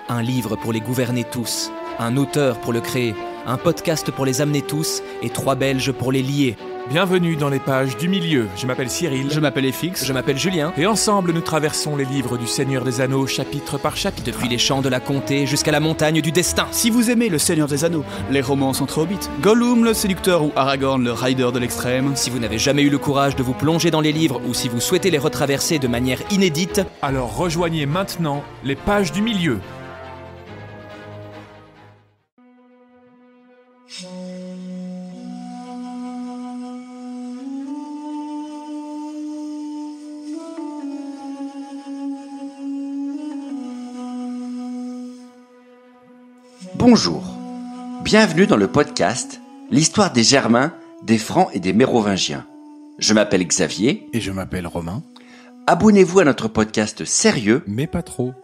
Un livre pour les gouverner tous, un auteur pour le créer, un podcast pour les amener tous et 3 Belges pour les lier. Bienvenue dans les pages du milieu. Je m'appelle Cyril. Je m'appelle FX. Je m'appelle Julien. Et ensemble, nous traversons les livres du Seigneur des Anneaux, chapitre par chapitre. Depuis les champs de la comté jusqu'à la montagne du destin. Si vous aimez le Seigneur des Anneaux, les romans entre hobbits, Gollum le séducteur ou Aragorn le rider de l'extrême. Si vous n'avez jamais eu le courage de vous plonger dans les livres ou si vous souhaitez les retraverser de manière inédite, alors rejoignez maintenant les pages du milieu. Bonjour, bienvenue dans le podcast L'histoire des Germains, des Francs et des Mérovingiens. Je m'appelle Xavier. Et je m'appelle Romain. Abonnez-vous à notre podcast sérieux, Mais pas trop.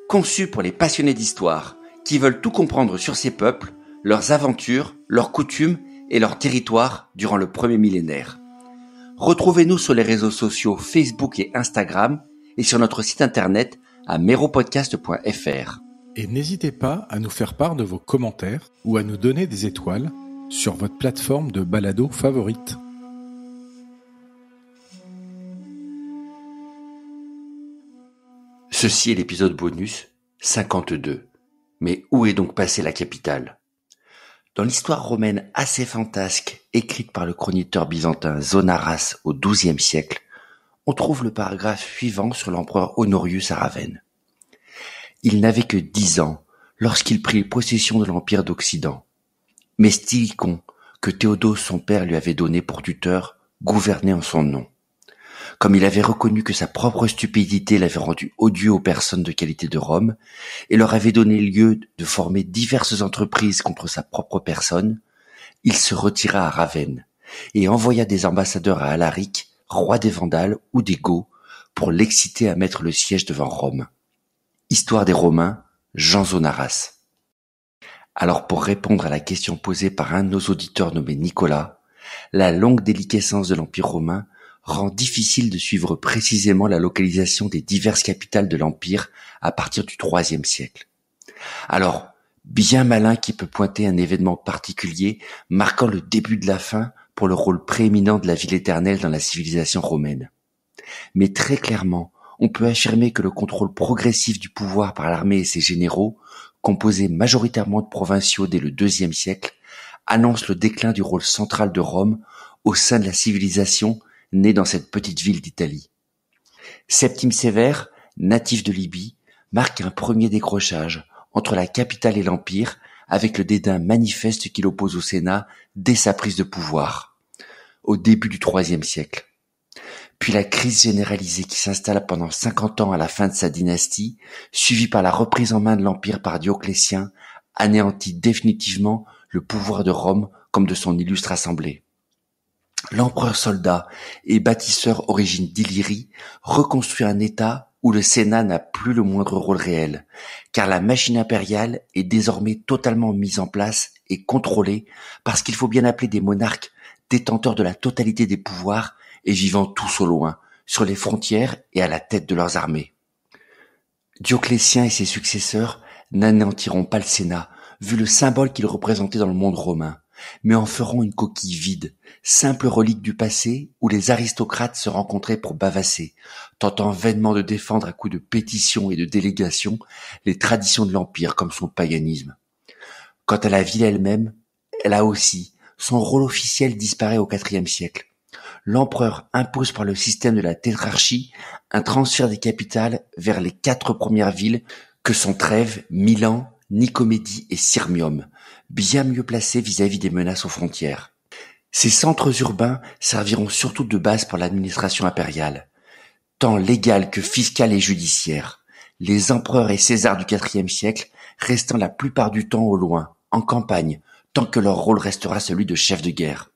conçu pour les passionnés d'histoire, qui veulent tout comprendre sur ces peuples, leurs aventures, leurs coutumes et leurs territoires durant le premier millénaire. Retrouvez-nous sur les réseaux sociaux Facebook et Instagram et sur notre site internet à meropodcast.fr. Et n'hésitez pas à nous faire part de vos commentaires ou à nous donner des étoiles sur votre plateforme de balado favorite. Ceci est l'épisode bonus 52. Mais où est donc passée la capitale ? Dans l'histoire romaine assez fantasque, écrite par le chroniqueur byzantin Zonaras au XIIe siècle, on trouve le paragraphe suivant sur l'empereur Honorius à Ravenne. Il n'avait que 10 ans lorsqu'il prit possession de l'empire d'Occident. Mais Stilicon, que Théodose son père lui avait donné pour tuteur, gouvernait en son nom. Comme il avait reconnu que sa propre stupidité l'avait rendu odieux aux personnes de qualité de Rome et leur avait donné lieu de former diverses entreprises contre sa propre personne, il se retira à Ravenne et envoya des ambassadeurs à Alaric, roi des Vandales ou des Goths, pour l'exciter à mettre le siège devant Rome. Histoire des Romains, Jean Zonaras. Alors pour répondre à la question posée par un de nos auditeurs nommé Nicolas, la longue déliquescence de l'Empire romain rend difficile de suivre précisément la localisation des diverses capitales de l'Empire à partir du IIIe siècle. Alors, bien malin qui peut pointer un événement particulier marquant le début de la fin pour le rôle prééminent de la ville éternelle dans la civilisation romaine. Mais très clairement, on peut affirmer que le contrôle progressif du pouvoir par l'armée et ses généraux, composés majoritairement de provinciaux dès le IIe siècle, annonce le déclin du rôle central de Rome au sein de la civilisation née dans cette petite ville d'Italie. Septime Sévère, natif de Libye, marque un premier décrochage entre la capitale et l'Empire, avec le dédain manifeste qu'il oppose au Sénat dès sa prise de pouvoir, au début du IIIe siècle. Puis la crise généralisée qui s'installe pendant 50 ans à la fin de sa dynastie, suivie par la reprise en main de l'Empire par Dioclétien, anéantit définitivement le pouvoir de Rome comme de son illustre assemblée. L'empereur soldat et bâtisseur origine d'Illyrie reconstruit un État où le Sénat n'a plus le moindre rôle réel, car la machine impériale est désormais totalement mise en place et contrôlée par ce qu'il faut bien appeler des monarques détenteurs de la totalité des pouvoirs et vivant tous au loin, sur les frontières et à la tête de leurs armées. Dioclétien et ses successeurs n'anéantiront pas le Sénat, vu le symbole qu'il représentait dans le monde romain, mais en feront une coquille vide, simple relique du passé où les aristocrates se rencontraient pour bavasser, tentant vainement de défendre à coups de pétitions et de délégations les traditions de l'Empire comme son paganisme. Quant à la ville elle-même, elle a aussi, son rôle officiel disparaît au IVe siècle. L'empereur impose par le système de la tétrarchie un transfert des capitales vers les 4 premières villes que sont Trèves, Milan, Nicomédie et Sirmium, bien mieux placées vis-à-vis des menaces aux frontières. Ces centres urbains serviront surtout de base pour l'administration impériale, tant légale que fiscale et judiciaire, les empereurs et césars du IVe siècle restant la plupart du temps au loin, en campagne, tant que leur rôle restera celui de chef de guerre.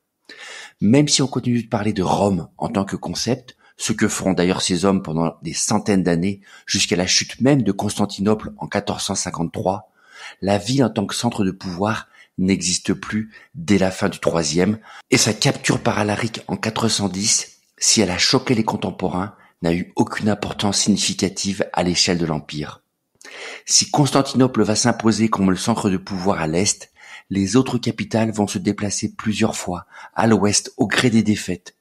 Même si on continue de parler de Rome en tant que concept, ce que feront d'ailleurs ces hommes pendant des centaines d'années jusqu'à la chute même de Constantinople en 1453, la ville en tant que centre de pouvoir n'existe plus dès la fin du IIIe et sa capture par Alaric en 410, si elle a choqué les contemporains, n'a eu aucune importance significative à l'échelle de l'Empire. Si Constantinople va s'imposer comme le centre de pouvoir à l'est, les autres capitales vont se déplacer plusieurs fois à l'ouest au gré des défaites.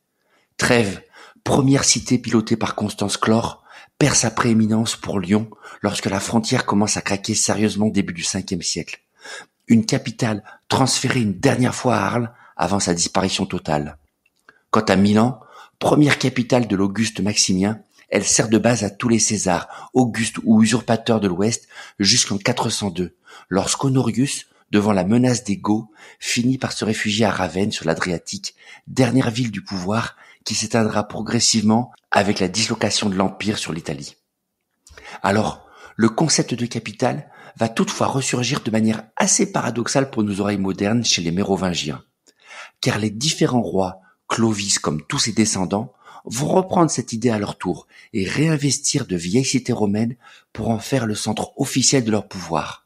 Trèves, première cité pilotée par Constance Chlore, perd sa prééminence pour Lyon lorsque la frontière commence à craquer sérieusement au début du 5e siècle. Une capitale transférée une dernière fois à Arles avant sa disparition totale. Quant à Milan, première capitale de l'Auguste Maximien, elle sert de base à tous les Césars, Augustes ou usurpateurs de l'Ouest jusqu'en 402, lorsqu'Honorius, devant la menace des Goths, finit par se réfugier à Ravenne sur l'Adriatique, dernière ville du pouvoir qui s'éteindra progressivement avec la dislocation de l'Empire sur l'Italie. Alors, le concept de capitale va toutefois ressurgir de manière assez paradoxale pour nos oreilles modernes chez les Mérovingiens. Car les différents rois, Clovis comme tous ses descendants, vont reprendre cette idée à leur tour et réinvestir de vieilles cités romaines pour en faire le centre officiel de leur pouvoir.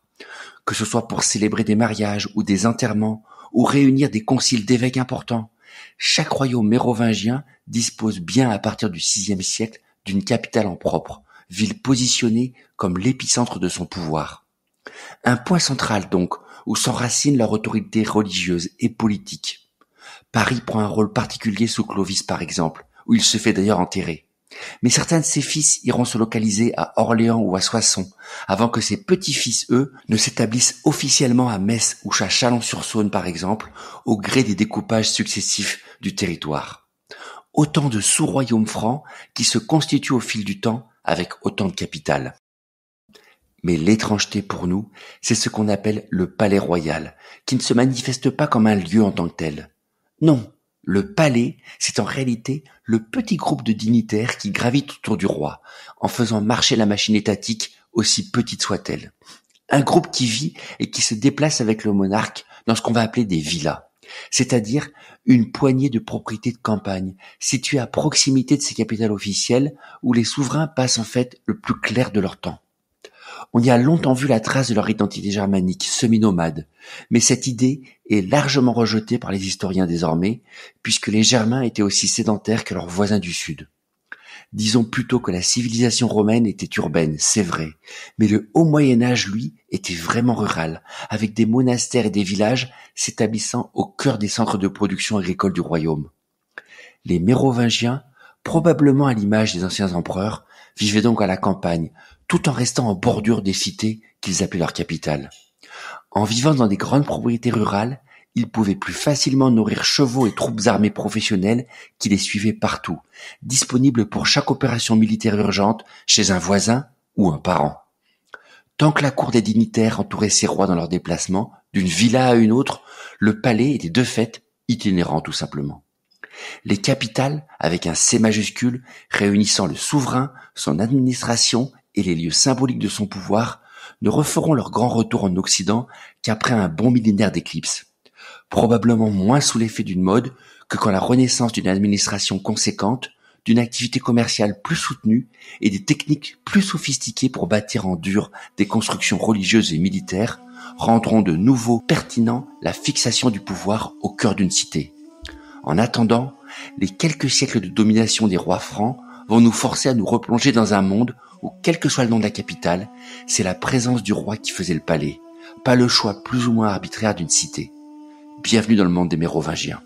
Que ce soit pour célébrer des mariages ou des enterrements ou réunir des conciles d'évêques importants, chaque royaume mérovingien dispose bien à partir du VIe siècle d'une capitale en propre, ville positionnée comme l'épicentre de son pouvoir. Un point central donc où s'enracine leur autorité religieuse et politique. Paris prend un rôle particulier sous Clovis par exemple, où il se fait d'ailleurs enterrer. Mais certains de ses fils iront se localiser à Orléans ou à Soissons, avant que ses petits-fils, eux, ne s'établissent officiellement à Metz ou à Chalon-sur-Saône par exemple, au gré des découpages successifs du territoire. Autant de sous-royaumes francs qui se constituent au fil du temps avec autant de capitales. Mais l'étrangeté pour nous, c'est ce qu'on appelle le palais royal, qui ne se manifeste pas comme un lieu en tant que tel. Non, le palais, c'est en réalité le petit groupe de dignitaires qui gravitent autour du roi, en faisant marcher la machine étatique, aussi petite soit-elle. Un groupe qui vit et qui se déplace avec le monarque dans ce qu'on va appeler des villas, c'est-à-dire une poignée de propriétés de campagne, situées à proximité de ces capitales officielles, où les souverains passent en fait le plus clair de leur temps. On y a longtemps vu la trace de leur identité germanique, semi-nomade, mais cette idée est largement rejetée par les historiens désormais, puisque les Germains étaient aussi sédentaires que leurs voisins du Sud. Disons plutôt que la civilisation romaine était urbaine, c'est vrai, mais le haut Moyen-Âge, lui, était vraiment rural, avec des monastères et des villages s'établissant au cœur des centres de production agricole du royaume. Les Mérovingiens, probablement à l'image des anciens empereurs, vivaient donc à la campagne, tout en restant en bordure des cités qu'ils appelaient leur capitale. En vivant dans des grandes propriétés rurales, ils pouvaient plus facilement nourrir chevaux et troupes armées professionnelles qui les suivaient partout, disponibles pour chaque opération militaire urgente chez un voisin ou un parent. Tant que la cour des dignitaires entourait ces rois dans leurs déplacements, d'une villa à une autre, le palais était de fait itinérant tout simplement. Les capitales, avec un C majuscule, réunissant le souverain, son administration et les lieux symboliques de son pouvoir, ne referont leur grand retour en Occident qu'après un bon millénaire d'éclipse. Probablement moins sous l'effet d'une mode que quand la renaissance d'une administration conséquente, d'une activité commerciale plus soutenue et des techniques plus sophistiquées pour bâtir en dur des constructions religieuses et militaires rendront de nouveau pertinent la fixation du pouvoir au cœur d'une cité. En attendant, les quelques siècles de domination des rois francs vont nous forcer à nous replonger dans un monde où, quel que soit le nom de la capitale, c'est la présence du roi qui faisait le palais, pas le choix plus ou moins arbitraire d'une cité. Bienvenue dans le monde des Mérovingiens.